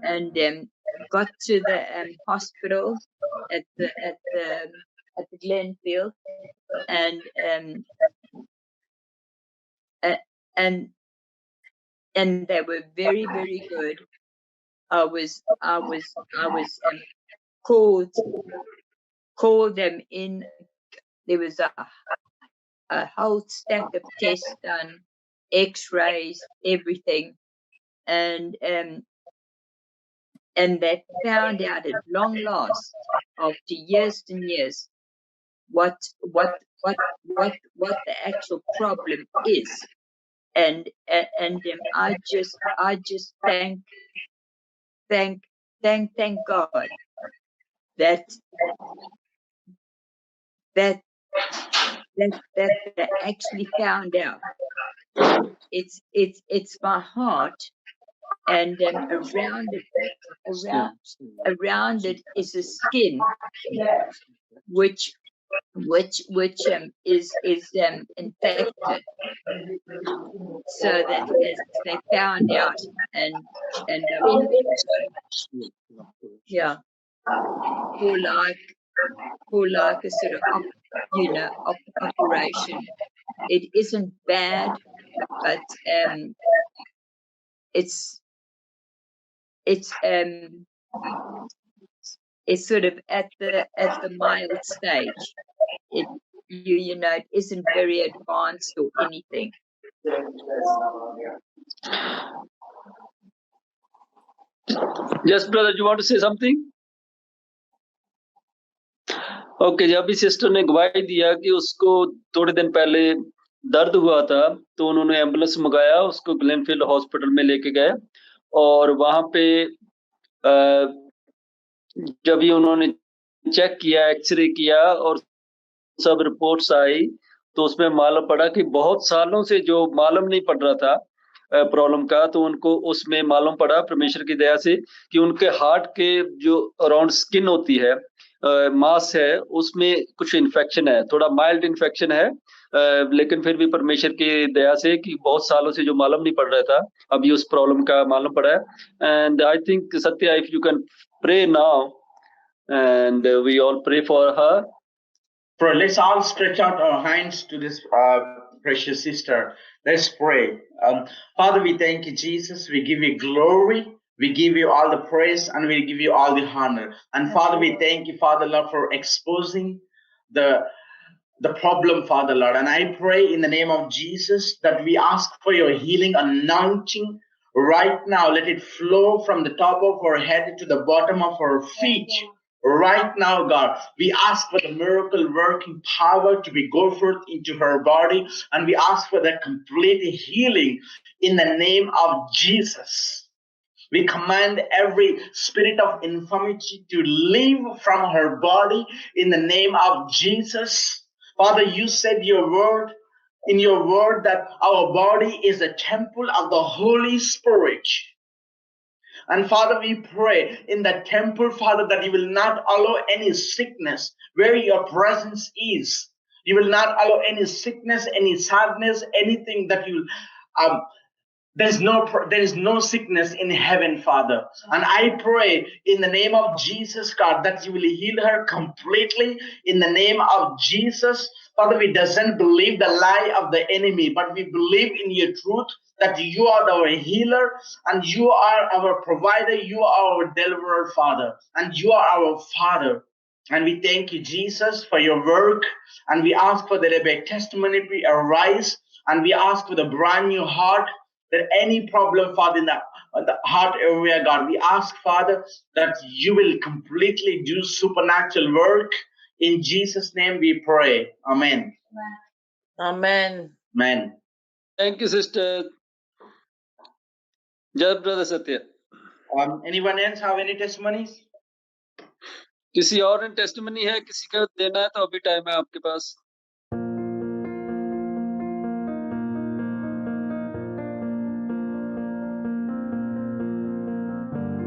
and got to the hospital at the Glenfield, and they were very, very good. I was called them in. There was a whole stack of tests done, X-rays, everything, and they found out at long last, after years and years, what the actual problem is, and I just thank God that they actually found out. It's my heart, and around it is a skin which is infected, so that they found out, and yeah, for like a sort of operation. It isn't bad, but it's sort of at the mild stage. It isn't very advanced or anything. Yes, brother, you want to say something? Okay, जब भी sister ने गवाही दिया कि उसको थोड़े दिन पहले दर्द हुआ था, तो उन्होंने एम्बुलेंस मंगाया, उसको ग्लेनफील्ड हॉस्पिटल में लेके गए, और वहां पे जब ही उन्होंने चेक किया, एक्सरे किया और सब रिपोर्ट्स आई, तो उसमें मालूम पड़ा कि बहुत सालों से जो मालूम नहीं पड़ रहा था प्रॉब्लम का, तो उनको उसमें मालूम पड़ा परमेश्वर की दया से कि उनके हार्ट के जो अराउंड स्किन होती है, मांस है, उसमें कुछ इन्फेक्शन है, थोड़ा माइल्ड इन्फेक्शन है, लेकिन फिर भी परमेश्वर की दया से कि बहुत सालों से जो मालूम नहीं पड़ रहा था, अभी उस प्रॉब्लम का मालूम पड़ा है. And I think Satya, if you can pray now, and we all pray for her. Let's all stretch out our hands to this precious sister. Let's pray. Father, we thank you, Jesus. We give you glory. We give you all the praise, and we give you all the honor. And Father, we thank you, Father Lord, for exposing the problem, Father Lord. And I pray in the name of Jesus that we ask for your healing anointing right now. Let it flow from the top of our head to the bottom of our feet. Right now, God, we ask for the miracle working power to be go forth into her body, and we ask for the complete healing in the name of Jesus. We command every spirit of infirmity to leave from her body in the name of Jesus. Father, you said in your word that our body is a temple of the Holy Spirit. And Father, we pray in the temple, Father, that you will not allow any sickness where your presence is. You will not allow any sickness, any sadness, anything that you there is no sickness in heaven, Father. And I pray in the name of Jesus, God, that you will heal her completely in the name of Jesus. Father, we doesn't believe the lie of the enemy, but we believe in your truth, that you are our healer, and you are our provider, you are our deliverer, Father, and you are our Father. And we thank you, Jesus, for your work, and we ask for the Rebbe testimony to arise, and we ask for the brand new heart, that any problem, Father, in the heart area, God, we ask, Father, that you will completely do supernatural work. In Jesus' name we pray. Amen. Amen. Amen. Thank you, sister. Jai brother Satya. Anyone else have any testimonies? किसी और ने testimony है, किसी का देना है तो अभी टाइम है आपके पास.